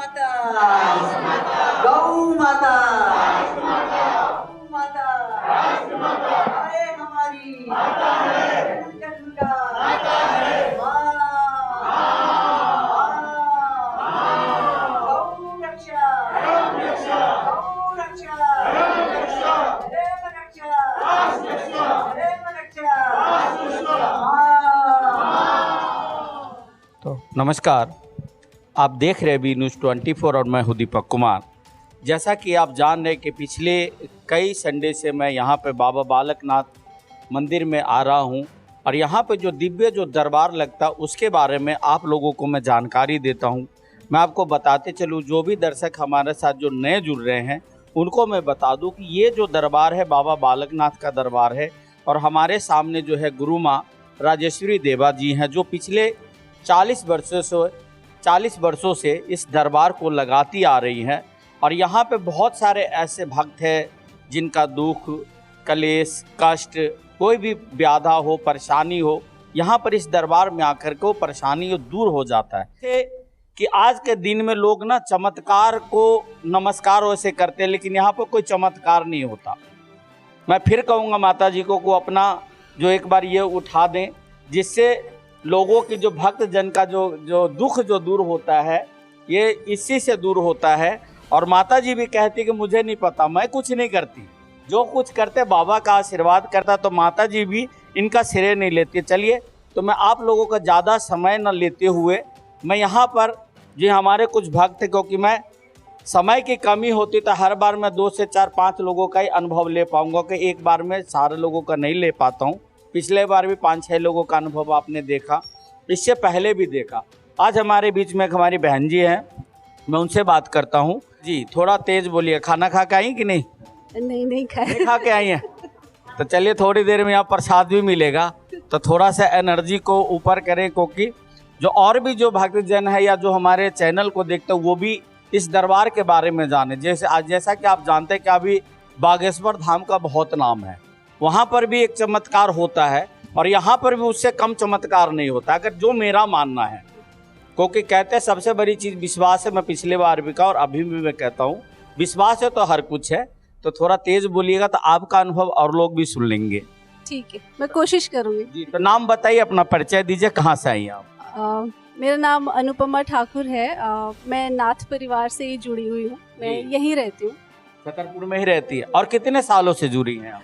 माता, गौ माता, गौ माता, आए हमारी जन्म का माँ, गौ रक्षा, गौ रक्षा, प्रेम रक्षा, प्रेम रक्षा, तो नमस्कार, आप देख रहे बी न्यूज़ 24 और मैं हूं दीपक कुमार। जैसा कि आप जान रहे कि पिछले कई संडे से मैं यहाँ पे बाबा बालकनाथ मंदिर में आ रहा हूँ और यहाँ पे जो दिव्य जो दरबार लगता है उसके बारे में आप लोगों को मैं जानकारी देता हूँ। मैं आपको बताते चलूँ, जो भी दर्शक हमारे साथ जो नए जुड़ रहे हैं उनको मैं बता दूँ कि ये जो दरबार है बाबा बालकनाथ का दरबार है और हमारे सामने जो है गुरु माँ राजेश्वरी देवा जी हैं, जो पिछले 40 वर्षों से इस दरबार को लगाती आ रही हैं। और यहाँ पे बहुत सारे ऐसे भक्त हैं जिनका दुख, कलेश, कष्ट, कोई भी व्याधा हो, परेशानी हो, यहाँ पर इस दरबार में आकर के वो परेशानी दूर हो जाता है। कि आज के दिन में लोग ना चमत्कार को नमस्कार वैसे करते हैं, लेकिन यहाँ पर कोई चमत्कार नहीं होता। मैं फिर कहूँगा माता जी को अपना जो एक बार ये उठा दें, जिससे लोगों की जो भक्त जन का जो दुख जो दूर होता है, ये इसी से दूर होता है। और माता जी भी कहती कि मुझे नहीं पता, मैं कुछ नहीं करती, जो कुछ करते बाबा का आशीर्वाद करता, तो माता जी भी इनका श्रेय नहीं लेती। चलिए, तो मैं आप लोगों का ज़्यादा समय न लेते हुए मैं यहाँ पर जो हमारे कुछ भक्त, क्योंकि मैं समय की कमी होती तो हर बार मैं 2 से 4, 5 लोगों का ही अनुभव ले पाऊँगा, कि एक बार में सारे लोगों का नहीं ले पाता हूँ। पिछले बार भी 5-6 लोगों का अनुभव आपने देखा, इससे पहले भी देखा। आज हमारे बीच में एक हमारी बहन जी हैं, मैं उनसे बात करता हूँ। जी, थोड़ा तेज बोलिए। खाना खा के आई कि नहीं? नहीं नहीं खा के आई हैं। तो चलिए, थोड़ी देर में यहाँ प्रसाद भी मिलेगा, तो थोड़ा सा एनर्जी को ऊपर करें, क्योंकि जो और भी जो भक्तजन है या जो हमारे चैनल को देखते हैं वो भी इस दरबार के बारे में जाने। जैसा कि आप जानते हैं कि अभी बागेश्वर धाम का बहुत नाम है, वहाँ पर भी एक चमत्कार होता है और यहाँ पर भी उससे कम चमत्कार नहीं होता, अगर जो मेरा मानना है। क्योंकि कहते हैं सबसे बड़ी चीज़ विश्वास है। मैं पिछले बार भी कहा और अभी भी मैं कहता हूँ, विश्वास है तो हर कुछ है। तो थोड़ा तेज बोलिएगा तो आपका अनुभव और लोग भी सुन लेंगे। ठीक है, मैं कोशिश करूँगी। जी, तो नाम बताइए, अपना परिचय दीजिए, कहाँ से आई आप? मेरा नाम अनुपमा ठाकुर है। मैं नाथ परिवार से ही जुड़ी हुई हूँ, मैं यहीं रहती हूँ। छतरपुर में ही रहती है। और कितने सालों से जुड़ी हैं आप?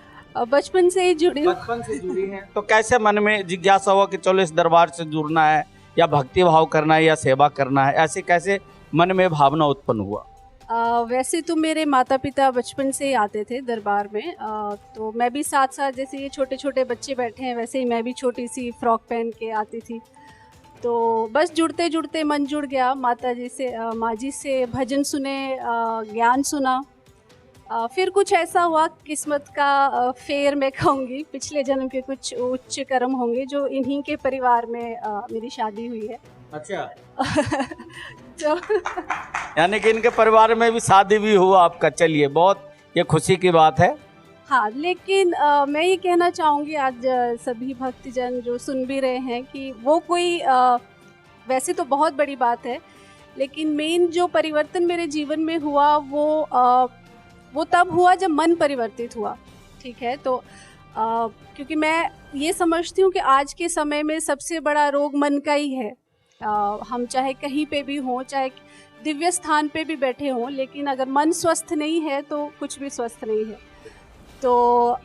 बचपन से ही जुड़ी हूँ। बचपन से जुड़ी हैं। तो कैसे मन में जिज्ञासा हुआ कि चलो इस दरबार से जुड़ना है, या भक्ति भाव करना है, या सेवा करना है? ऐसे कैसे मन में भावना उत्पन्न हुआ? वैसे तो मेरे माता पिता बचपन से ही आते थे दरबार में, तो मैं भी साथ साथ, जैसे ये छोटे छोटे बच्चे बैठे हैं वैसे ही मैं भी छोटी सी फ्रॉक पहन के आती थी। तो बस जुड़ते जुड़ते मन जुड़ गया। माता जी से, माँ जी से भजन सुने, ज्ञान सुना। फिर कुछ ऐसा हुआ, किस्मत का फेर मैं कहूँगी, पिछले जन्म के कुछ उच्च कर्म होंगे जो इन्हीं के परिवार में मेरी शादी हुई है। अच्छा। तो यानी कि इनके परिवार में भी शादी भी हुआ आपका। चलिए, बहुत ये खुशी की बात है। हाँ, लेकिन मैं ये कहना चाहूँगी आज सभी भक्तजन जो सुन भी रहे हैं कि वो कोई वैसे तो बहुत बड़ी बात है, लेकिन मेन जो परिवर्तन मेरे जीवन में हुआ वो तब हुआ जब मन परिवर्तित हुआ। ठीक है, तो क्योंकि मैं ये समझती हूँ कि आज के समय में सबसे बड़ा रोग मन का ही है। हम चाहे कहीं पे भी हों, चाहे दिव्य स्थान पे भी बैठे हों, लेकिन अगर मन स्वस्थ नहीं है तो कुछ भी स्वस्थ नहीं है। तो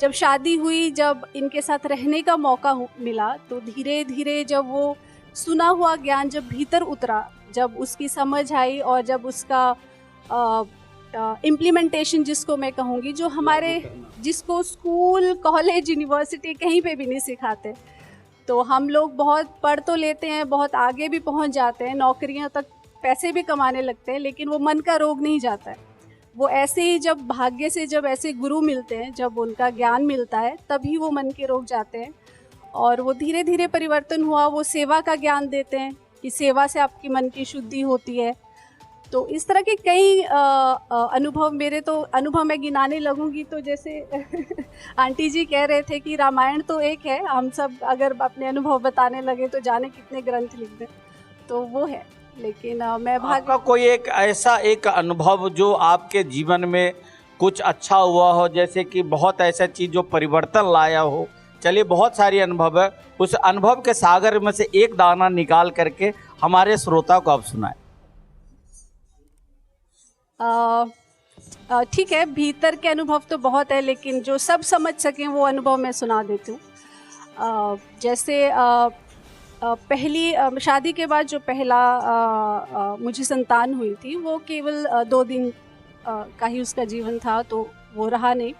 जब शादी हुई, जब इनके साथ रहने का मौका मिला, तो धीरे धीरे जब वो सुना हुआ ज्ञान जब भीतर उतरा, जब उसकी समझ आई और जब उसका इम्प्लीमेंटेशन जिसको मैं कहूँगी, जो हमारे जिसको स्कूल, कॉलेज, यूनिवर्सिटी कहीं पे भी नहीं सिखाते, तो हम लोग बहुत पढ़ तो लेते हैं, बहुत आगे भी पहुँच जाते हैं, नौकरियाँ तक, पैसे भी कमाने लगते हैं, लेकिन वो मन का रोग नहीं जाता है। वो ऐसे ही जब भाग्य से जब ऐसे गुरु मिलते हैं, जब उनका ज्ञान मिलता है, तभी वो मन के रोग जाते हैं। और वो धीरे धीरे परिवर्तन हुआ। वो सेवा का ज्ञान देते हैं कि सेवा से आपकी मन की शुद्धि होती है। तो इस तरह के कई अनुभव, मेरे तो अनुभव मैं गिनाने लगूंगी तो जैसे आंटी जी कह रहे थे कि रामायण तो एक है, हम सब अगर अपने अनुभव बताने लगे तो जाने कितने ग्रंथ लिख दें। तो वो है, लेकिन मैं भाग आपका कोई एक ऐसा एक अनुभव जो आपके जीवन में कुछ अच्छा हुआ हो, जैसे कि बहुत ऐसा चीज़ जो परिवर्तन लाया हो? चलिए, बहुत सारी अनुभव है, उस अनुभव के सागर में से एक दाना निकाल करके हमारे श्रोता को आप सुनाएं। ठीक है, भीतर के अनुभव तो बहुत है, लेकिन जो सब समझ सकें वो अनुभव मैं सुना देती हूँ। जैसे पहली शादी के बाद जो पहला मुझे संतान हुई थी, वो केवल 2 दिन का ही उसका जीवन था, तो वो रहा नहीं।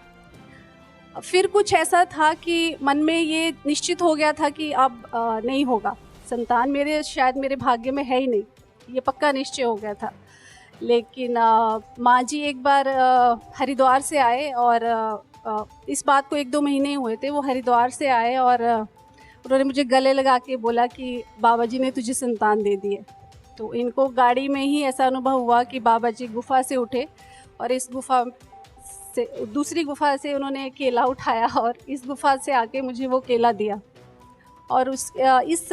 फिर कुछ ऐसा था कि मन में ये निश्चित हो गया था कि अब नहीं होगा संतान, शायद मेरे भाग्य में है ही नहीं, ये पक्का निश्चय हो गया था। लेकिन माँ जी एक बार हरिद्वार से आए, और इस बात को 1-2 महीने ही हुए थे। वो हरिद्वार से आए और उन्होंने मुझे गले लगा के बोला कि बाबा जी ने तुझे संतान दे दी है। तो इनको गाड़ी में ही ऐसा अनुभव हुआ कि बाबा जी गुफा से उठे और इस गुफा से दूसरी गुफा से उन्होंने केला उठाया और इस गुफा से आके मुझे वो केला दिया। और इस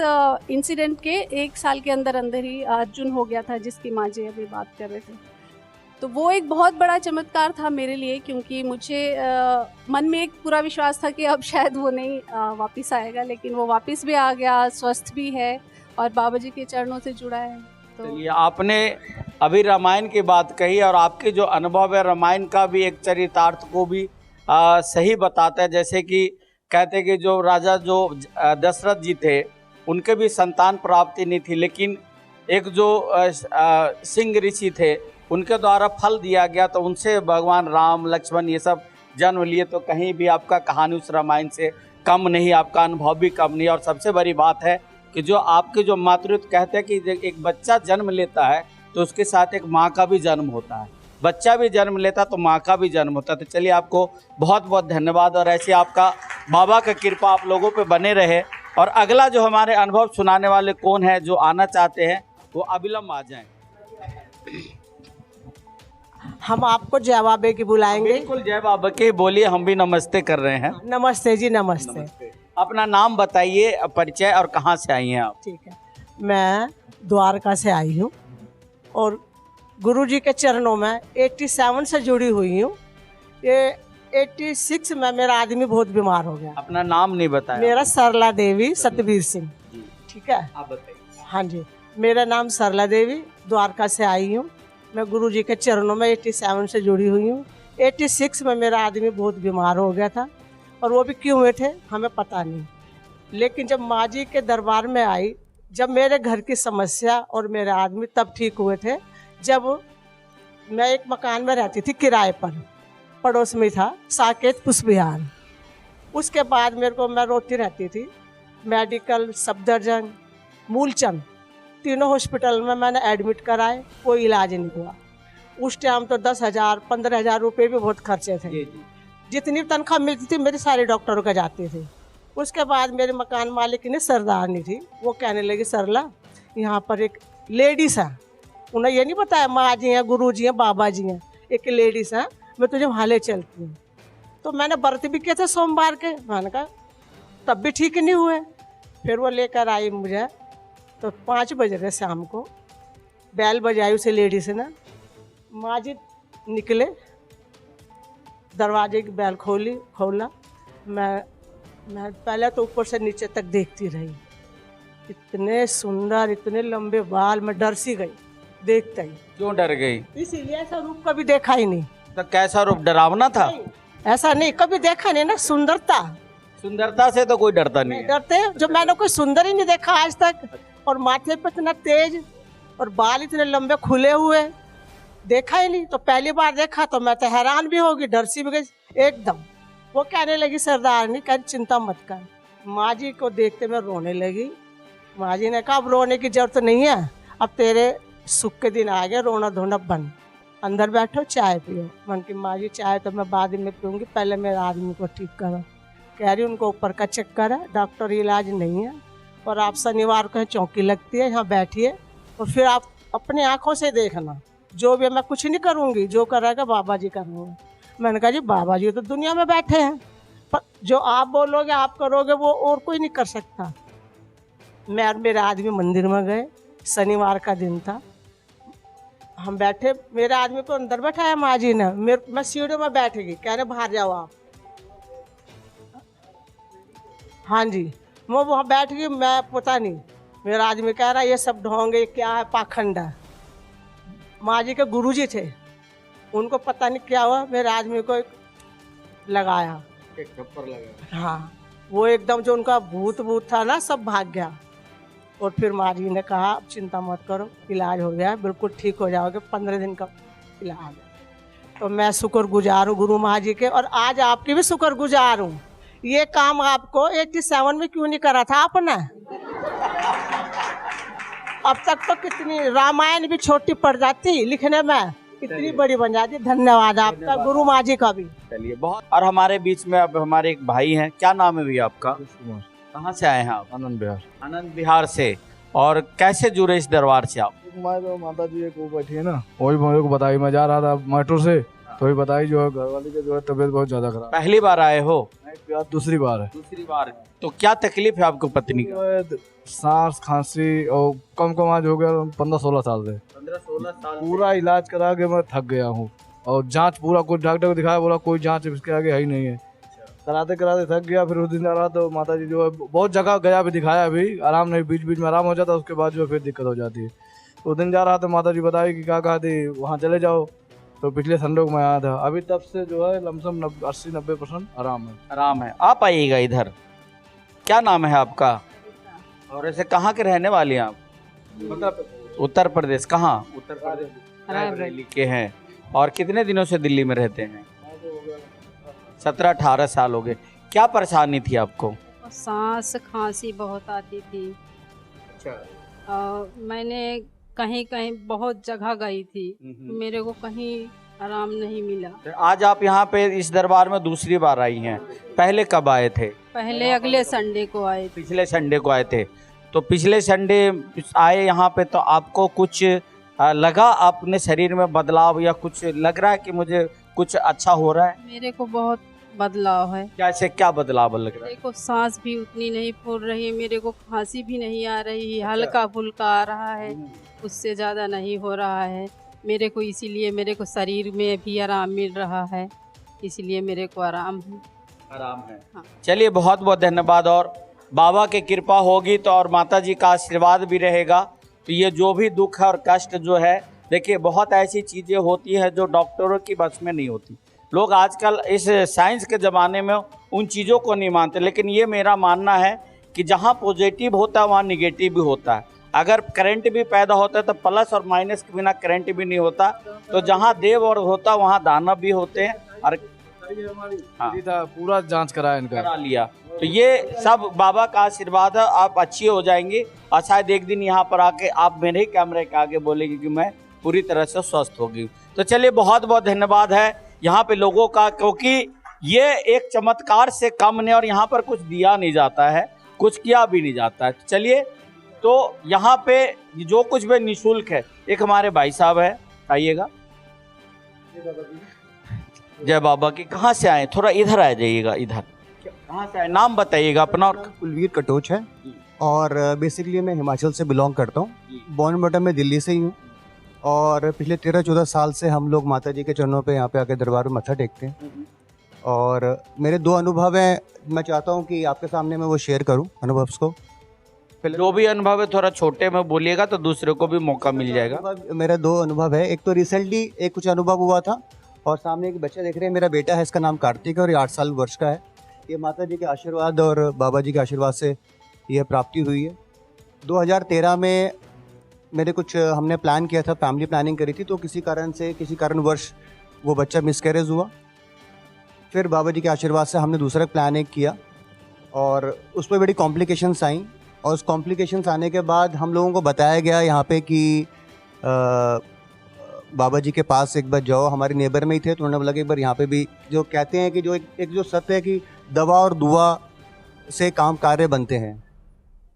इंसिडेंट के 1 साल के अंदर अंदर ही अर्जुन हो गया था, जिसकी माँ जी अभी बात कर रहे थे। तो वो एक बहुत बड़ा चमत्कार था मेरे लिए, क्योंकि मुझे मन में एक पूरा विश्वास था कि अब शायद वो नहीं वापस आएगा, लेकिन वो वापस भी आ गया, स्वस्थ भी है और बाबा जी के चरणों से जुड़ा है। तो ये आपने अभी रामायण की बात कही, और आपके जो अनुभव है रामायण का भी एक चरितार्थ को भी सही बताता है। जैसे कि कहते कि जो राजा जो दशरथ जी थे, उनके भी संतान प्राप्ति नहीं थी, लेकिन एक जो सिंह ऋषि थे, उनके द्वारा फल दिया गया, तो उनसे भगवान राम लक्ष्मण ये सब जन्म लिए। तो कहीं भी आपका कहानी उस रामायण से कम नहीं, आपका अनुभव भी कम नहीं। और सबसे बड़ी बात है कि जो आपके जो मातृत्व कहते हैं कि एक बच्चा जन्म लेता है तो उसके साथ एक माँ का भी जन्म होता है, बच्चा भी जन्म लेता तो माँ का भी जन्म होता है। तो चलिए, आपको बहुत बहुत धन्यवाद, और ऐसे आपका बाबा का कृपा आप लोगों पे बने रहे। और अगला जो हमारे अनुभव सुनाने वाले कौन है, जो आना चाहते हैं वो अविलंब आ जाएं। हम आपको जय बाबे की बुलाएंगे। बिल्कुल, जय बाबा के बोलिए, हम भी नमस्ते कर रहे हैं। नमस्ते जी, नमस्ते। अपना नाम बताइए, परिचय, और कहाँ से आई हैं आप? ठीक है, मैं द्वारका से आई हूँ और गुरुजी के चरणों में 87 से जुड़ी हुई हूँ। ये 86 में मेरा आदमी बहुत बीमार हो गया। अपना नाम नहीं बताया। मेरा सरला देवी सतबीर सिंह। ठीक है, आप बताइए। हाँ जी, मेरा नाम सरला देवी, द्वारका से आई हूँ। मैं गुरुजी के चरणों में 87 से जुड़ी हुई हूँ। 86 में मेरा आदमी बहुत बीमार हो गया था, और वो भी क्यों हुए थे हमें पता नहीं। लेकिन जब माँ जी के दरबार में आई, जब मेरे घर की समस्या और मेरे आदमी तब ठीक हुए थे, जब मैं एक मकान में रहती थी किराए पर, पड़ोस में था साकेत पुष्प विहार। उसके बाद मैं रोती रहती थी। मेडिकल, सफदरजंग, मूलचंद, तीनों हॉस्पिटल में मैंने एडमिट कराए, कोई इलाज नहीं हुआ। उस टाइम तो 10,000 15,000 रुपये भी बहुत खर्चे थे। जितनी तनख्वाह मिलती थी मेरी सारे डॉक्टरों का जाती थी। उसके बाद मेरे मकान मालिक ने सरदारनी थी, वो कहने लगी, सरला यहाँ पर एक लेडीज़ है, उन्हें ये नहीं बताया माँ जी हैं, गुरु जी हैं, बाबा जी हैं, एक लेडीज़ है, मैं तुझे वहाँ ले चलती हूँ। तो मैंने व्रत भी किए थे सोमवार के, मैंने कहा तब भी ठीक नहीं हुए। फिर वो लेकर आई मुझे, तो 5 बजे थे शाम को, बैल बजाई उसे लेडीज़ ने। माँ जी निकले, दरवाजे की बैल खोला। मैं पहले तो ऊपर से नीचे तक देखती रही। इतने सुंदर, इतने लंबे बाल, मैं डर सी गई देखते ही। क्यों डर गई? इसीलिए ऐसा रूप कभी देखा ही नहीं। तो कैसा रूप? डरावना था? ऐसा नहीं, कभी देखा नहीं ना। सुंदरता से तो कोई डरता नहीं है। डरते, जो मैंने कोई सुंदर ही नहीं देखा आज तक। और माथे पे इतना तेज और बाल इतने लंबे खुले हुए, देखा ही नहीं। तो पहली बार देखा तो मैं तो हैरान भी होगी, डर सी भी गई एकदम। वो कहने लगी, सरदारनी, कह चिंता मत कर। माँ जी को देखते मैं रोने लगी। माँ जी ने कहा, अब रोने की जरूरत नहीं है, अब तेरे सुख के दिन आ गए, रोना धोना बंद, अंदर बैठो, चाय पियो। मन की माँ जी, चाय तो मैं बाद में पीऊँगी, पहले मेरे आदमी को ठीक करो। कह रही उनको ऊपर का चक्कर है, डॉक्टर इलाज नहीं है, और आप शनिवार को चौकी लगती है, यहाँ बैठिए और फिर आप अपनी आँखों से देखना। जो भी मैं कुछ नहीं करूँगी, जो करेगा बाबा जी करूँगा। मैंने कहा, जी बाबा जी तो दुनिया में बैठे हैं, पर जो आप बोलोगे, आप करोगे, वो और कोई नहीं कर सकता। मैं और मेरे आदमी मंदिर में गए, शनिवार का दिन था। हम बैठे, मेरे आदमी को अंदर बैठाया माँ जी ने, मैं सीढ़ी में बैठ गई, कह रहे बाहर जाओ आप। हाँ जी, मैं वहाँ बैठ गई, मैं पता नहीं, मेरा आदमी कह रहा ये सब ढोंग है, क्या है, पाखंड है। माँ जी के गुरुजी थे, उनको पता नहीं क्या हुआ, मेरे आदमी को लगाया, एक थप्पड़ लगा। हाँ, वो एकदम जो उनका भूत था ना, सब भाग गया। और फिर माँ जी ने कहा अब चिंता मत करो, इलाज हो गया, बिल्कुल ठीक हो जाओगे, 15 दिन का इलाज है। तो मैं शुक्रगुजार हूँ गुरु माँ जी के, और आज आपकी भी शुक्रगुजार हूँ। ये काम आपको 87 में क्यों नहीं करा था आपने? अब तक तो कितनी रामायण भी छोटी पड़ जाती लिखने में, इतनी बड़ी बन जाती। धन्यवाद आपका, गुरु माँ जी का भी। चलिए बहुत। और हमारे बीच में अब हमारे एक भाई हैं, क्या नाम है भैया आपका? कहाँ से आए हैं आप? आनंद बिहार। आनंद बिहार से। और कैसे जुड़े इस दरबार से आप? मैं तो माता जी एक वो बैठी है ना, वही मेरे को बताई, मैं जा रहा था मेट्रो से, तो वही बताई जो है घर वाली की जो है तबीयत बहुत ज्यादा खराब। पहली बार आए हो? नहीं, दूसरी बार है। दूसरी बार। तो क्या तकलीफ है आपको पत्नी जो का? है सांस खांसी और कम आज हो गया 15-16 साल से। 15-16 साल पूरा इलाज करा के मैं थक गया हूँ, और जांच पूरा कोई डॉक्टर को दिखाया, बोला कोई जांच इसके आगे है ही नहीं है। कराते कराते थक गया। फिर उस दिन रहा तो माता जी जो है बहुत जगह गया, भी दिखाया, अभी आराम नहीं, बीच बीच में आराम हो जाता, उसके बाद जो फिर दिक्कत हो जाती है। उस दिन जा रहा था, माता जी बताई कि क्या कहा थी, वहाँ चले जाओ। तो पिछले संडे को मैं आया था, अभी तब से जो है लमसम 80-90% आराम है। आराम है। आप आइएगा इधर। क्या नाम है आपका? और ऐसे कहाँ के रहने वाले हैं आप? उत्तर प्रदेश। कहाँ? उत्तर प्रदेश रायबरेली के हैं। और कितने दिनों से दिल्ली में रहते हैं? 17-18 साल हो गए। क्या परेशानी थी आपको? सांस खांसी बहुत आती थी। अच्छा। मैंने कहीं कहीं बहुत जगह गई थी, मेरे को कहीं आराम नहीं मिला। तो आज आप यहाँ पे इस दरबार में दूसरी बार आई हैं। पहले कब आए थे? पहले अगले संडे को आए थे। पिछले संडे को आए थे। तो पिछले संडे आए यहाँ पे, तो आपको कुछ लगा अपने शरीर में बदलाव, या कुछ लग रहा है कि मुझे कुछ अच्छा हो रहा है? मेरे को बहुत बदलाव है। कैसे, क्या बदलाव लग रहा है? मेरे को सांस भी उतनी नहीं फूल रही, मेरे को खांसी भी नहीं आ रही, हल्का फुल्का आ रहा है, उससे ज़्यादा नहीं हो रहा है मेरे को। इसीलिए मेरे को शरीर में भी आराम मिल रहा है, इसलिए मेरे को आराम है। आराम है। हाँ। चलिए बहुत बहुत धन्यवाद। और बाबा की कृपा होगी तो, और माता जी का आशीर्वाद भी रहेगा, तो ये जो भी दुख है और कष्ट जो है, देखिए बहुत ऐसी चीज़ें होती हैं जो डॉक्टरों की बस में नहीं होती। लोग आजकल इस साइंस के ज़माने में उन चीज़ों को नहीं मानते, लेकिन ये मेरा मानना है कि जहाँ पॉजिटिव होता है वहाँ निगेटिव भी होता है। अगर करंट भी पैदा होता है तो प्लस और माइनस के बिना करंट भी नहीं होता। तो जहाँ देव और होता वहाँ दानव भी होते हैं। और हाँ, पूरा जांच कराया इनका, करा लिया। तो ये सब बाबा का आशीर्वाद है, आप अच्छी हो जाएंगी। और शायद एक दिन यहाँ पर आके आप मेरे ही कैमरे के आगे बोलेंगे कि मैं पूरी तरह से स्वस्थ हो गई। तो चलिए बहुत बहुत धन्यवाद है यहाँ पे लोगों का, क्योंकि ये एक चमत्कार से कम नहीं, और यहाँ पर कुछ दिया नहीं जाता है, कुछ किया भी नहीं जाता है। चलिए, तो यहाँ पे जो कुछ भी निःशुल्क है। एक हमारे भाई साहब है, आइएगा। जय बाबा की। कहाँ से आए? थोड़ा इधर आ जाइएगा। इधर कहाँ से आए? नाम बताइएगा अपना। और कुलवीर कटोच है, और बेसिकली मैं हिमाचल से बिलोंग करता हूँ। बॉर्न बटन में दिल्ली से ही हूँ, और पिछले 13-14 साल से हम लोग माता जी के चरणों पे यहाँ पे आके दरबार में मत्था टेकते हैं। और मेरे 2 अनुभव हैं, मैं चाहता हूँ कि आपके सामने मैं वो शेयर करूँ अनुभव को। जो भी अनुभव है थोड़ा छोटे में बोलिएगा तो दूसरे को भी मौका मिल जाएगा। मेरा 2 अनुभव है। एक तो रिसेंटली एक कुछ अनुभव हुआ था, और सामने एक बच्चा देख रहे हैं, मेरा बेटा है, इसका नाम कार्तिक है, और ये 8 साल वर्ष का है। ये माता जी के आशीर्वाद और बाबा जी के आशीर्वाद से यह प्राप्ति हुई है। 2013 में मेरे कुछ हमने प्लान किया था, फैमिली प्लानिंग करी थी, तो किसी कारणवश वो बच्चा मिसकैरेज हुआ। फिर बाबा जी के आशीर्वाद से हमने दूसरा प्लान एक किया, और उस पर बड़ी कॉम्प्लिकेशंस आई, और उस कॉम्प्लिकेशंस आने के बाद हम लोगों को बताया गया यहाँ पे कि बाबा जी के पास एक बार जाओ। हमारे नेबर में ही थे, तो उन्होंने बोला कि एक बार यहाँ पे भी, जो कहते हैं कि जो एक जो सत्य है कि दवा और दुआ से काम कार्य बनते हैं।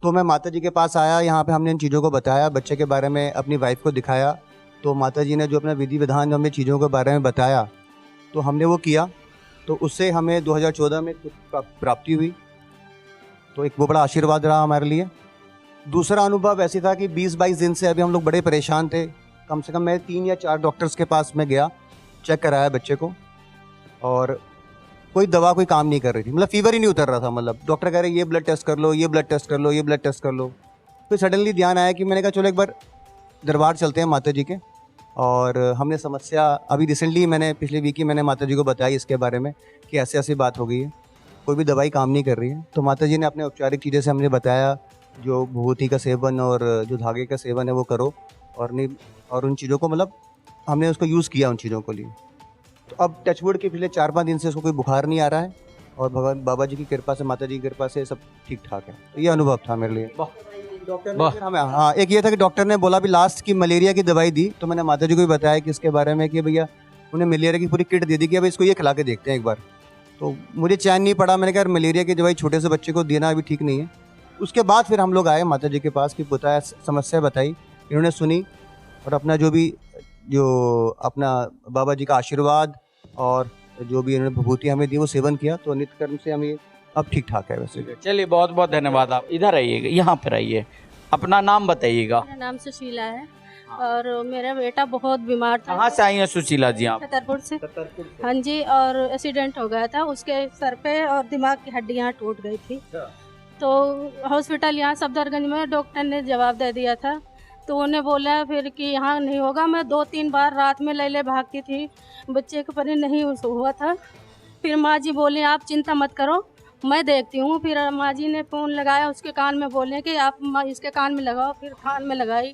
तो मैं माता जी के पास आया, यहाँ पे हमने इन चीज़ों को बताया, बच्चे के बारे में अपनी वाइफ को दिखाया। तो माता जी ने जो अपना विधि विधान जो हमें चीज़ों के बारे में बताया, तो हमने वो किया। तो उससे हमें 2014 में प्राप्ति हुई। तो एक वो बड़ा आशीर्वाद रहा हमारे लिए। दूसरा अनुभव ऐसे था कि 20-22 दिन से अभी हम लोग बड़े परेशान थे। कम से कम मैं 3 या 4 डॉक्टर्स के पास में गया, चेक कराया बच्चे को, और कोई दवा कोई काम नहीं कर रही थी। मतलब फीवर ही नहीं उतर रहा था। मतलब डॉक्टर कह रहे ये ब्लड टेस्ट कर लो, ये ब्लड टेस्ट कर लो, ये ब्लड टेस्ट कर लो। फिर सडनली ध्यान आया कि मैंने कहा चलो एक बार दरबार चलते हैं माता जी के। और हमने समस्या अभी रिसेंटली मैंने पिछले वीक ही मैंने माता जी को बताई इसके बारे में कि ऐसे ऐसी बात हो गई है, कोई भी दवाई काम नहीं कर रही है। तो माता जी ने अपने औपचारिक चीज़ें से हमने बताया, जो भूति का सेवन और जो धागे का सेवन है वो करो, और नहीं और उन चीज़ों को मतलब हमने उसको यूज़ किया उन चीज़ों को लिए। तो अब टचवुड के पिछले 4-5 दिन से उसको कोई बुखार नहीं आ रहा है, और भगवान बाबा जी की कृपा से, माता जी की कृपा से सब ठीक ठाक है। तो ये अनुभव था मेरे लिए। डॉक्टर ने फिर हमें, हाँ, एक ये था कि डॉक्टर ने बोला भी लास्ट की मलेरिया की दवाई दी, तो मैंने माता जी को भी बताया कि इसके बारे में कि भैया उन्हें मलेरिया की पूरी किट दे दी कि अब इसको ये खिला के देखते हैं एक बार। तो मुझे चैन नहीं पड़ा, मैंने कहा मलेरिया की दवाई छोटे से बच्चे को देना अभी ठीक नहीं है। उसके बाद फिर हम लोग आए माता जी के पास कि बताया, समस्या बताई, इन्होंने सुनी, और अपना जो अपना बाबा जी का आशीर्वाद और जो भी इन्होंने विभूति हमें दी वो सेवन किया, तो नित्य कर्म से हम ये अब ठीक ठाक है। वैसे चलिए, बहुत बहुत धन्यवाद। आप इधर आइएगा, यहाँ पर आइए, अपना नाम बताइएगा। मेरा नाम सुशीला है और मेरा बेटा बहुत बीमार था। कहाँ से आई हैं सुशीला जी आप? छतरपुर से। हाँ जी, और एक्सीडेंट हो गया था, उसके सर पे और दिमाग की हड्डियाँ टूट गई थी। तो हॉस्पिटल यहाँ सफदरगंज में डॉक्टर ने जवाब दे दिया था, तो उन्हें बोला फिर कि यहाँ नहीं होगा। मैं 2-3 बार रात में ले भागती थी, बच्चे के परे नहीं हुआ था। फिर माँ जी बोले आप चिंता मत करो, मैं देखती हूँ। फिर माँ जी ने फ़ोन लगाया, उसके कान में बोले कि आप इसके कान में लगाओ। फिर कान में लगाई,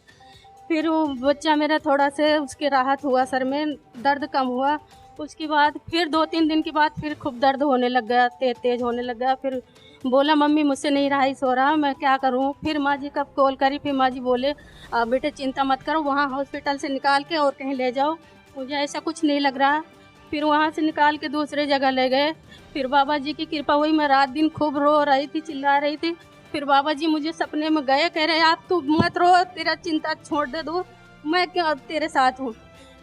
फिर वो बच्चा मेरा थोड़ा से उसके राहत हुआ, सर में दर्द कम हुआ। उसके बाद फिर 2-3 दिन के बाद फिर खूब दर्द होने लग गया, तेज़ होने लग गया। फिर बोला मम्मी मुझसे नहीं रहा सो रहा, मैं क्या करूँ। फिर माँ जी कब कॉल करी, फिर माँ जी बोले आप बेटे चिंता मत करो, वहाँ हॉस्पिटल से निकाल के और कहीं ले जाओ, मुझे ऐसा कुछ नहीं लग रहा। फिर वहाँ से निकाल के दूसरे जगह ले गए। फिर बाबा जी की कृपा हुई, मैं रात दिन खूब रो रही थी, चिल्ला रही थी। फिर बाबा जी मुझे सपने में गए, कह रहे आप तू मत रो, तेरा चिंता छोड़ दे दो, मैं क्या तेरे साथ हूँ।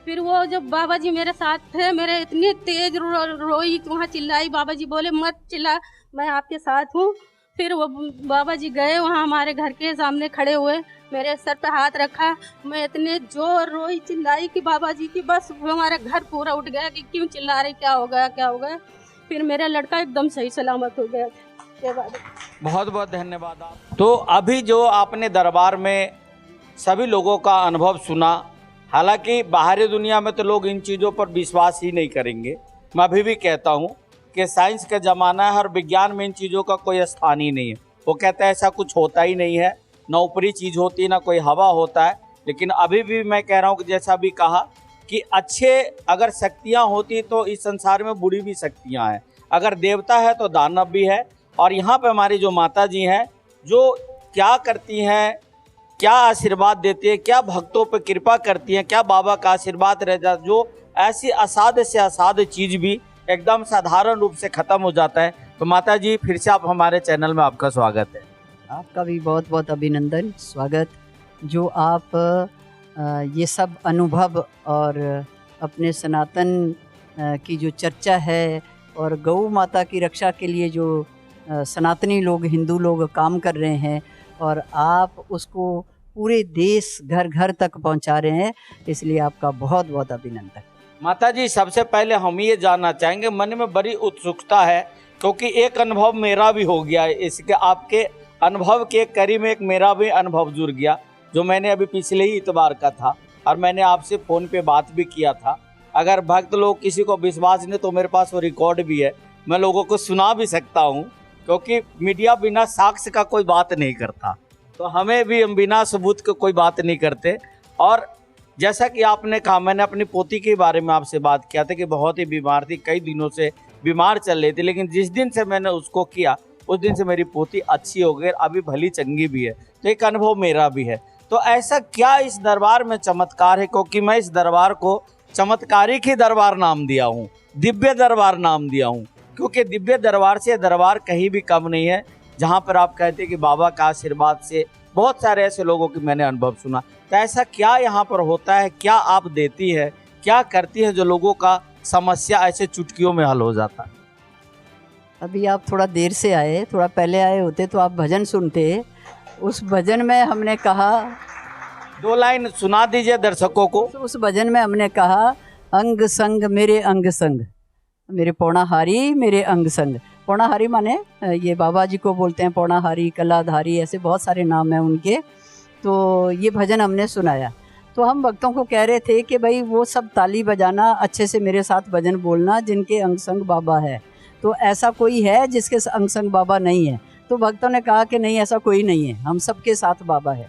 फिर वो जब बाबा जी मेरे साथ थे, मेरे इतनी तेज रोई, वहाँ चिल्लाई। बाबा जी बोले मत चिल्ला, मैं आपके साथ हूँ। फिर वो बाबा जी गए, वहाँ हमारे घर के सामने खड़े हुए, मेरे सर पे हाथ रखा, मैं इतने जोर रोई, चिल्लाई कि बाबा जी की, बस हमारा घर पूरा उठ गया कि क्यों चिल्ला रही, क्या हो गया क्या हो गया। फिर मेरा लड़का एकदम सही सलामत हो गया। बहुत बहुत धन्यवाद आप। तो अभी जो आपने दरबार में सभी लोगों का अनुभव सुना, हालांकि बाहरी दुनिया में तो लोग इन चीज़ों पर विश्वास ही नहीं करेंगे। मैं अभी भी कहता हूँ कि साइंस का ज़माना है और विज्ञान में इन चीज़ों का कोई स्थान ही नहीं है। वो कहता है ऐसा कुछ होता ही नहीं है, ना ऊपरी चीज़ होती है, ना कोई हवा होता है। लेकिन अभी भी मैं कह रहा हूँ कि जैसा भी कहा कि अच्छे अगर शक्तियाँ होती तो इस संसार में बुरी भी शक्तियाँ हैं। अगर देवता है तो दानव भी है। और यहाँ पे हमारी जो माता जी हैं, जो क्या करती हैं, क्या आशीर्वाद देती है, क्या भक्तों पे कृपा करती हैं, क्या बाबा का आशीर्वाद रह जाता, जो ऐसी असाध्य से असाध्य चीज़ भी एकदम साधारण रूप से ख़त्म हो जाता है। तो माता जी फिर से आप हमारे चैनल में आपका स्वागत है। आपका भी बहुत बहुत अभिनंदन, स्वागत। जो आप ये सब अनुभव और अपने सनातन की जो चर्चा है और गौ माता की रक्षा के लिए जो सनातनी लोग, हिंदू लोग काम कर रहे हैं, और आप उसको पूरे देश घर घर तक पहुंचा रहे हैं, इसलिए आपका बहुत बहुत अभिनंदन। माता जी सबसे पहले हम ये जानना चाहेंगे, मन में बड़ी उत्सुकता है क्योंकि एक अनुभव मेरा भी हो गया है, इसके आपके अनुभव के कड़ी में एक मेरा भी अनुभव जुड़ गया, जो मैंने अभी पिछले ही इतवार का था और मैंने आपसे फ़ोन पे बात भी किया था। अगर भक्त लोग किसी को विश्वास नहीं तो मेरे पास वो रिकॉर्ड भी है, मैं लोगों को सुना भी सकता हूँ, क्योंकि मीडिया बिना साक्ष्य का कोई बात नहीं करता, तो हमें भी हम बिना सबूत के कोई बात नहीं करते। और जैसा कि आपने कहा, मैंने अपनी पोती के बारे में आपसे बात किया था कि बहुत ही बीमार थी, कई दिनों से बीमार चल रही थी, लेकिन जिस दिन से मैंने उसको किया उस दिन से मेरी पोती अच्छी हो गई, अभी भली चंगी भी है। तो एक अनुभव मेरा भी है। तो ऐसा क्या इस दरबार में चमत्कार है, क्योंकि मैं इस दरबार को चमत्कारिक ही दरबार नाम दिया हूँ, दिव्य दरबार नाम दिया हूँ, क्योंकि दिव्य दरबार से दरबार कहीं भी कम नहीं है। जहाँ पर आप कहते हैं कि बाबा का आशीर्वाद से बहुत सारे ऐसे लोगों की मैंने अनुभव सुना, तो ऐसा क्या यहाँ पर होता है, क्या आप देती है, क्या करती है जो लोगों का समस्या ऐसे चुटकियों में हल हो जाता है? अभी आप थोड़ा देर से आए, थोड़ा पहले आए होते तो आप भजन सुनते, उस भजन में हमने कहा, 2 लाइन सुना दीजिए दर्शकों को। उस भजन में हमने कहा, अंग संग मेरे अंग संग, मेरे पौणाहारी मेरे अंग संग। पौणाहारी माने ये बाबा जी को बोलते हैं, पौणाहारी, कलाधारी, ऐसे बहुत सारे नाम हैं उनके। तो ये भजन हमने सुनाया। तो हम भक्तों को कह रहे थे कि भाई वो सब ताली बजाना, अच्छे से मेरे साथ भजन बोलना जिनके अंग संग बाबा है। तो ऐसा कोई है जिसके अंग संग बाबा नहीं है? तो भक्तों ने कहा कि नहीं, ऐसा कोई नहीं है, हम सबके साथ बाबा है।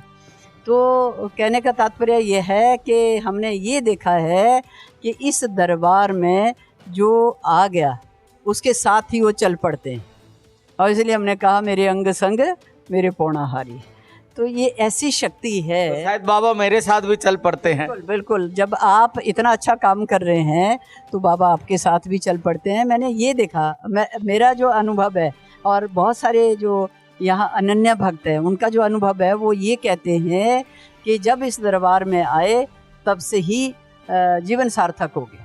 तो कहने का तात्पर्य यह है कि हमने ये देखा है कि इस दरबार में जो आ गया उसके साथ ही वो चल पड़ते हैं, और इसलिए हमने कहा मेरे अंग संग मेरे पौणाहारी। तो ये ऐसी शक्ति है। तो शायद बाबा मेरे साथ भी चल पड़ते हैं। बिल्कुल बिल्कुल, जब आप इतना अच्छा काम कर रहे हैं तो बाबा आपके साथ भी चल पड़ते हैं। मैंने ये देखा, मेरा जो अनुभव है, और बहुत सारे जो यहाँ अनन्य भक्त हैं उनका जो अनुभव है, वो ये कहते हैं कि जब इस दरबार में आए तब से ही जीवन सार्थक हो गया।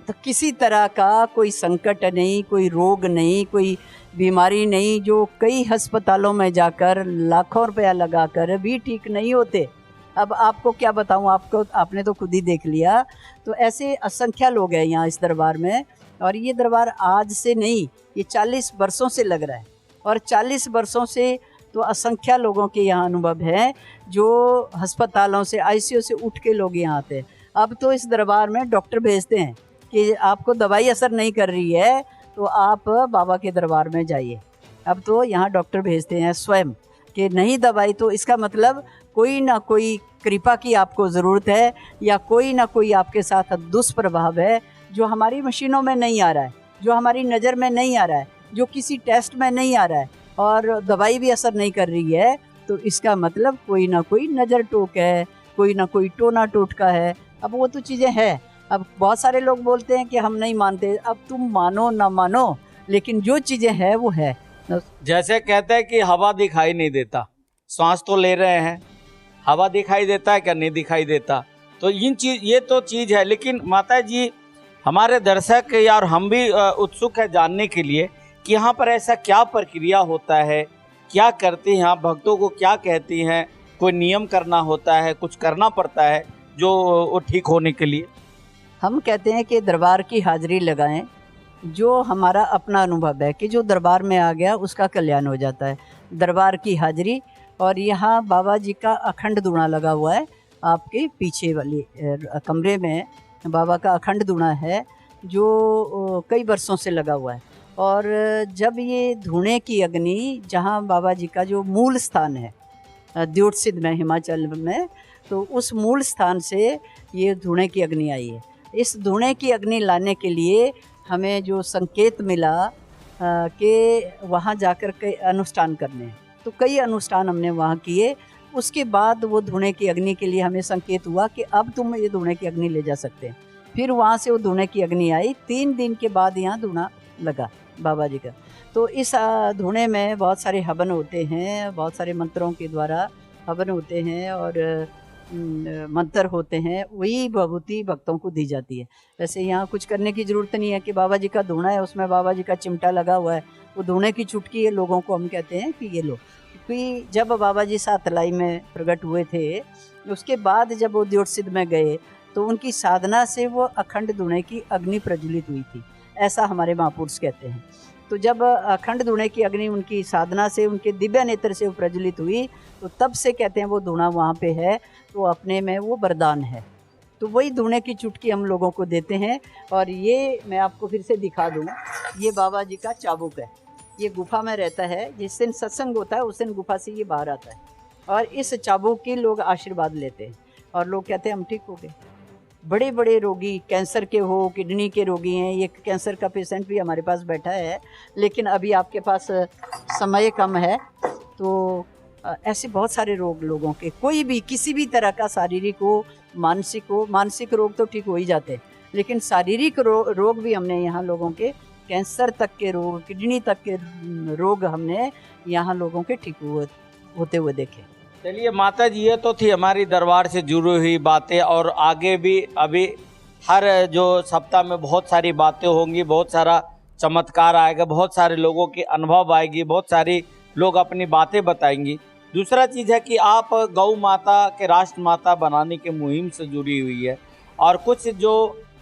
तो किसी तरह का कोई संकट नहीं, कोई रोग नहीं, कोई बीमारी नहीं, जो कई अस्पतालों में जाकर लाखों रुपया लगाकर भी ठीक नहीं होते। अब आपको क्या बताऊं, आपने तो खुद ही देख लिया। तो ऐसे असंख्य लोग हैं यहाँ इस दरबार में, और ये दरबार आज से नहीं, ये 40 वर्षों से लग रहा है, और 40 वर्षों से तो असंख्य लोगों के यहाँ अनुभव है जो अस्पतालों से, ICU से उठ के लोग यहाँ आते हैं। अब तो इस दरबार में डॉक्टर भेजते हैं कि आपको दवाई असर नहीं कर रही है तो आप बाबा के दरबार में जाइए। अब तो यहाँ डॉक्टर भेजते हैं स्वयं कि नहीं दवाई, तो इसका मतलब कोई ना कोई कृपा की आपको ज़रूरत है, या कोई ना कोई आपके साथ दुष्प्रभाव है जो हमारी मशीनों में नहीं आ रहा है, जो हमारी नज़र में नहीं आ रहा है, जो किसी टेस्ट में नहीं आ रहा है, और दवाई भी असर नहीं कर रही है। तो इसका मतलब कोई ना कोई नज़र टोक है, कोई ना कोई टोना टोटका है। अब वो तो चीज़ें हैं। अब बहुत सारे लोग बोलते हैं कि हम नहीं मानते। अब तुम मानो ना मानो, लेकिन जो चीज़ें हैं वो है। जैसे कहते हैं कि हवा दिखाई नहीं देता, सांस तो ले रहे हैं, हवा दिखाई देता है क्या? नहीं दिखाई देता। तो ये तो चीज़ है। लेकिन माता जी, हमारे दर्शक और हम भी उत्सुक है जानने के लिए कि यहाँ पर ऐसा क्या प्रक्रिया होता है, क्या करते हैं यहाँ, भक्तों को क्या कहती हैं? कोई नियम करना होता है, कुछ करना पड़ता है जो ठीक होने के लिए? हम कहते हैं कि दरबार की हाजिरी लगाएं। जो हमारा अपना अनुभव है कि जो दरबार में आ गया उसका कल्याण हो जाता है। दरबार की हाजिरी, और यहाँ बाबा जी का अखंड दूना लगा हुआ है, आपके पीछे वाली कमरे में बाबा का अखंड दूना है जो कई वर्षों से लगा हुआ है। और जब ये धूणे की अग्नि, जहाँ बाबा जी का जो मूल स्थान है द्योतसिद्ध में, हिमाचल में, तो उस मूल स्थान से ये धूणे की अग्नि आई है। इस धूणे की अग्नि लाने के लिए हमें जो संकेत मिला कि वहाँ जाकर कई अनुष्ठान करने हैं, तो कई अनुष्ठान हमने वहाँ किए। उसके बाद वो धूणे की अग्नि के लिए हमें संकेत हुआ कि अब तुम ये धूणे की अग्नि ले जा सकते हैं। फिर वहाँ से वो धूणे की अग्नि आई। 3 दिन के बाद यहाँ धूना लगा बाबा जी का। तो इस धूणे में बहुत सारे हवन होते हैं, बहुत सारे मंत्रों के द्वारा हवन होते हैं और मंत्र होते हैं। वही विभूति भक्तों को दी जाती है। वैसे यहाँ कुछ करने की ज़रूरत नहीं है कि बाबा जी का धूना है, उसमें बाबा जी का चिमटा लगा हुआ है, वो धूने की चुटकी है, लोगों को हम कहते हैं कि ये लो। क्योंकि जब बाबा जी सातलाई में प्रकट हुए थे, उसके बाद जब वो द्योतसिद्ध में गए तो उनकी साधना से वो अखंड धूणे की अग्नि प्रज्वलित हुई थी, ऐसा हमारे महापुरुष कहते हैं। तो जब अखंड धूणे की अग्नि उनकी साधना से, उनके दिव्य नेत्र से वो प्रज्वलित हुई, तो तब से कहते हैं वो धूना वहाँ पे है, तो अपने में वो वरदान है। तो वही धूणे की चुटकी हम लोगों को देते हैं। और ये मैं आपको फिर से दिखा दूँ, ये बाबा जी का चाबुक है, ये गुफा में रहता है। जिस दिन सत्संग होता है उस दिन गुफा से ये बाहर आता है, और इस चाबुक के लोग आशीर्वाद लेते हैं, और लोग कहते हैं हम ठीक हो गए। बड़े बड़े रोगी, कैंसर के हो, किडनी के रोगी हैं, ये कैंसर का पेशेंट भी हमारे पास बैठा है, लेकिन अभी आपके पास समय कम है। तो ऐसे बहुत सारे रोग लोगों के, कोई भी किसी भी तरह का शारीरिक हो, मानसिक रोग तो ठीक हो ही जाते हैं, लेकिन शारीरिक रोग भी हमने यहाँ लोगों के, कैंसर तक के रोग, किडनी तक के रोग हमने यहाँ लोगों के ठीक होते हुए देखे। चलिए माता जी, ये तो थी हमारी दरबार से जुड़ी हुई बातें, और आगे भी अभी हर जो सप्ताह में बहुत सारी बातें होंगी, बहुत सारा चमत्कार आएगा, बहुत सारे लोगों के अनुभव आएगी, बहुत सारी लोग अपनी बातें बताएंगी। दूसरा चीज़ है कि आप गौ माता के राष्ट्र माता बनाने के मुहिम से जुड़ी हुई है, और कुछ जो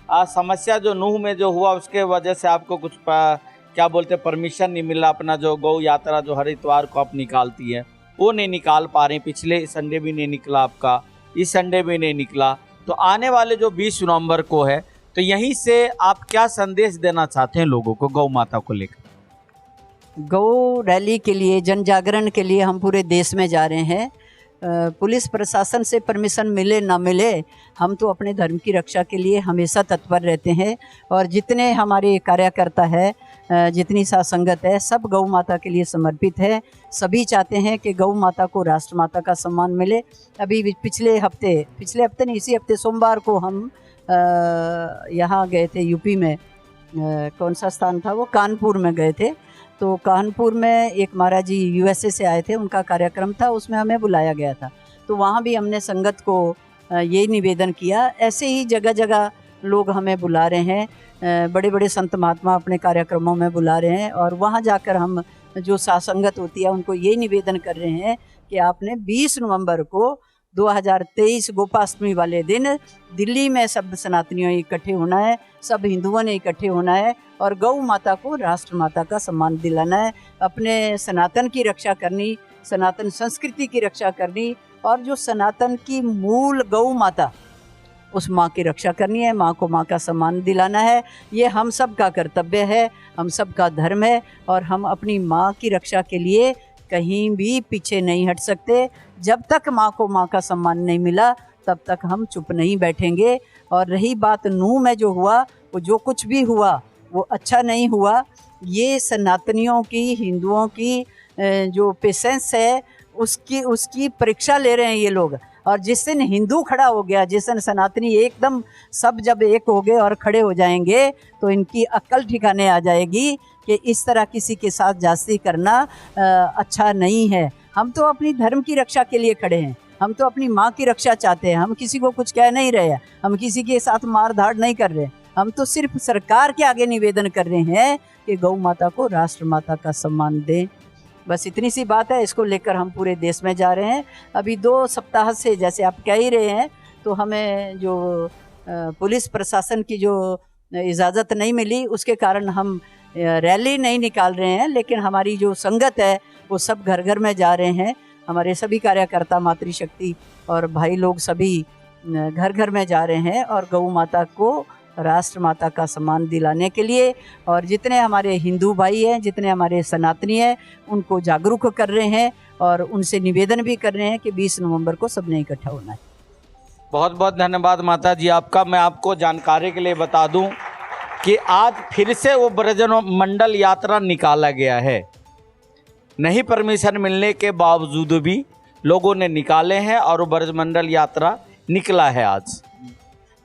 समस्या जो नूह में जो हुआ उसके वजह से आपको कुछ क्या बोलते परमिशन नहीं मिला, अपना जो गौ यात्रा जो हर इतवार को आप निकालती है वो नहीं निकाल पा रही। पिछले संडे भी नहीं निकला आपका, इस संडे भी नहीं निकला, तो आने वाले जो 20 नवंबर को है, तो यहीं से आप क्या संदेश देना चाहते हैं लोगों को गौ माता को लेकर? गौ रैली के लिए, जन जागरण के लिए हम पूरे देश में जा रहे हैं। पुलिस प्रशासन से परमिशन मिले ना मिले, हम तो अपने धर्म की रक्षा के लिए हमेशा तत्पर रहते हैं। और जितने हमारे कार्यकर्ता है, जितनी साथ संगत है, सब गौ माता के लिए समर्पित है। सभी चाहते हैं कि गौ माता को राष्ट्र माता का सम्मान मिले। अभी पिछले हफ्ते नहीं, इसी हफ्ते सोमवार को हम यहाँ गए थे यूपी में, कौन सा स्थान था वो, कानपुर में गए थे। तो कानपुर में एक महाराज जी यूएसए से आए थे, उनका कार्यक्रम था, उसमें हमें बुलाया गया था। तो वहाँ भी हमने संगत को ये निवेदन किया। ऐसे ही जगह जगह लोग हमें बुला रहे हैं, बड़े बड़े संत महात्मा अपने कार्यक्रमों में बुला रहे हैं, और वहाँ जाकर हम जो सासंगत होती है उनको ये निवेदन कर रहे हैं कि आपने 20 नवंबर को 2023 गोपाष्टमी वाले दिन दिल्ली में सब सनातनियों इकट्ठे होना है, सब हिंदुओं ने इकट्ठे होना है और गौ माता को राष्ट्र माता का सम्मान दिलाना है। अपने सनातन की रक्षा करनी, सनातन संस्कृति की रक्षा करनी, और जो सनातन की मूल गौ माता, उस माँ की रक्षा करनी है, माँ को माँ का सम्मान दिलाना है। ये हम सब का कर्तव्य है, हम सब का धर्म है, और हम अपनी माँ की रक्षा के लिए कहीं भी पीछे नहीं हट सकते। जब तक माँ को माँ का सम्मान नहीं मिला तब तक हम चुप नहीं बैठेंगे। और रही बात नूह में जो हुआ, वो जो कुछ भी हुआ वो अच्छा नहीं हुआ। ये सनातनियों की, हिंदुओं की जो पेशेंस है उसकी परीक्षा ले रहे हैं ये लोग। और जिस दिन हिंदू खड़ा हो गया, जिस दिन सनातनी एकदम सब जब एक हो गए और खड़े हो जाएंगे, तो इनकी अक्ल ठिकाने आ जाएगी कि इस तरह किसी के साथ जास्ती करना अच्छा नहीं है। हम तो अपनी धर्म की रक्षा के लिए खड़े हैं, हम तो अपनी माँ की रक्षा चाहते हैं। हम किसी को कुछ कह नहीं रहे हैं, हम किसी के साथ मार धाड़ नहीं कर रहे, हम तो सिर्फ सरकार के आगे निवेदन कर रहे हैं कि गौ माता को राष्ट्र माता का सम्मान दें। बस इतनी सी बात है, इसको लेकर हम पूरे देश में जा रहे हैं। अभी 2 सप्ताह से, जैसे आप कह ही रहे हैं, तो हमें जो पुलिस प्रशासन की जो इजाज़त नहीं मिली, उसके कारण हम रैली नहीं निकाल रहे हैं। लेकिन हमारी जो संगत है वो सब घर घर में जा रहे हैं। हमारे सभी कार्यकर्ता, मातृशक्ति और भाई लोग सभी घर घर में जा रहे हैं और गौ माता को राष्ट्र माता का सम्मान दिलाने के लिए, और जितने हमारे हिंदू भाई हैं, जितने हमारे सनातनी हैं, उनको जागरूक कर रहे हैं और उनसे निवेदन भी कर रहे हैं कि 20 नवंबर को सबने इकट्ठा होना है। बहुत बहुत धन्यवाद माता जी आपका। मैं आपको जानकारी के लिए बता दूं कि आज फिर से वो ब्रजमंडल यात्रा निकाला गया है। नहीं परमिशन मिलने के बावजूद भी लोगों ने निकाले हैं और वो ब्रजमंडल यात्रा निकला है आज।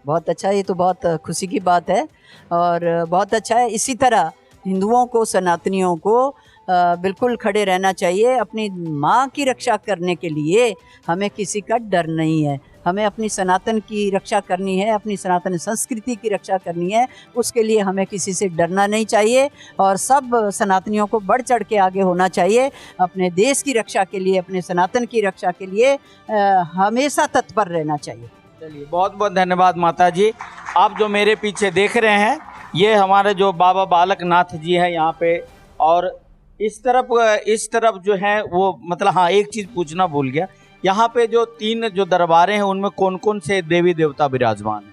बहुत अच्छा, ये तो बहुत खुशी की बात है और बहुत अच्छा है। इसी तरह हिंदुओं को, सनातनियों को बिल्कुल खड़े रहना चाहिए। अपनी माँ की रक्षा करने के लिए हमें किसी का डर नहीं है। हमें अपनी सनातन की रक्षा करनी है, अपनी सनातन संस्कृति की रक्षा करनी है, उसके लिए हमें किसी से डरना नहीं चाहिए और सब सनातनियों को बढ़ चढ़ के आगे होना चाहिए। अपने देश की रक्षा के लिए, अपने सनातन की रक्षा के लिए हमेशा तत्पर रहना चाहिए। चलिए, बहुत बहुत धन्यवाद माता जी। आप जो मेरे पीछे देख रहे हैं, ये हमारे जो बाबा बालकनाथ जी हैं यहाँ पे, और इस तरफ जो है वो, मतलब हाँ, एक चीज़ पूछना भूल गया, यहाँ पे जो 3 जो दरबारें हैं उनमें कौन कौन से देवी देवता विराजमान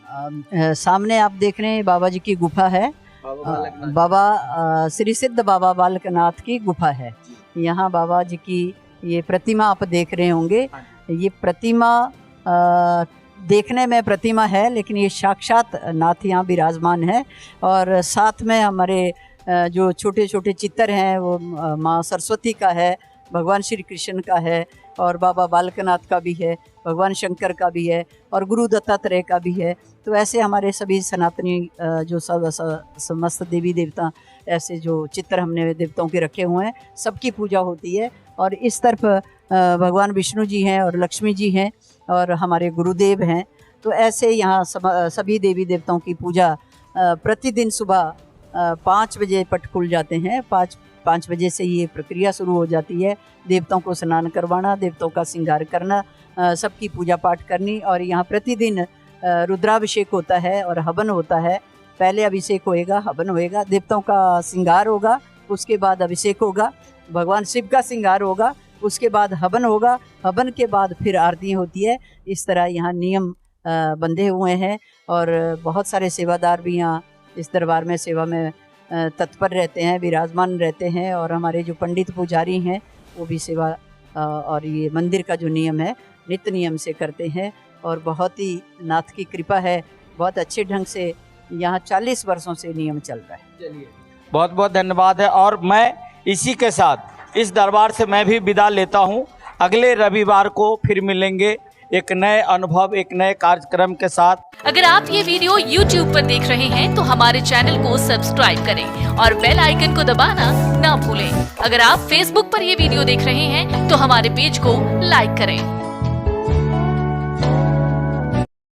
हैं? सामने आप देख रहे हैं बाबा जी की गुफा है, बाबा श्री सिद्ध बाबा बालकनाथ की गुफा है। यहाँ बाबा जी की ये प्रतिमा आप देख रहे होंगे। ये प्रतिमा देखने में प्रतिमा है, लेकिन ये साक्षात नाथ यहाँ विराजमान है। और साथ में हमारे जो छोटे छोटे चित्र हैं वो माँ सरस्वती का है, भगवान श्री कृष्ण का है, और बाबा बालकनाथ का भी है, भगवान शंकर का भी है, और गुरु दत्तात्रेय का भी है। तो ऐसे हमारे सभी सनातनी जो समस्त देवी देवता, ऐसे जो चित्र हमने देवताओं के रखे हुए हैं, सबकी पूजा होती है। और इस तरफ भगवान विष्णु जी हैं और लक्ष्मी जी हैं और हमारे गुरुदेव हैं। तो ऐसे यहाँ सभी देवी देवताओं की पूजा प्रतिदिन सुबह 5 बजे पट खुल जाते हैं। 5 5 बजे से ये प्रक्रिया शुरू हो जाती है। देवताओं को स्नान करवाना, देवताओं का श्रृंगार करना, सबकी पूजा पाठ करनी। और यहाँ प्रतिदिन रुद्राभिषेक होता है और हवन होता है। पहले अभिषेक होएगा, हवन होएगा, देवताओं का श्रृंगार होगा, उसके बाद अभिषेक होगा, भगवान शिव का श्रृंगार होगा, उसके बाद हवन होगा, हवन के बाद फिर आरती होती है। इस तरह यहाँ नियम बंधे हुए हैं और बहुत सारे सेवादार भी यहाँ इस दरबार में सेवा में तत्पर रहते हैं, विराजमान रहते हैं। और हमारे जो पंडित पुजारी हैं वो भी सेवा और ये मंदिर का जो नियम है नित्य नियम से करते हैं। और बहुत ही नाथ की कृपा है, बहुत अच्छे ढंग से यहाँ 40 वर्षों से नियम चल रहा है। चलिए, बहुत बहुत धन्यवाद है। और मैं इसी के साथ इस दरबार से मैं भी विदा लेता हूँ। अगले रविवार को फिर मिलेंगे एक नए अनुभव, एक नए कार्यक्रम के साथ। अगर आप ये वीडियो YouTube पर देख रहे हैं तो हमारे चैनल को सब्सक्राइब करें और बेल आइकन को दबाना ना भूलें। अगर आप Facebook पर ये वीडियो देख रहे हैं तो हमारे पेज को लाइक करें।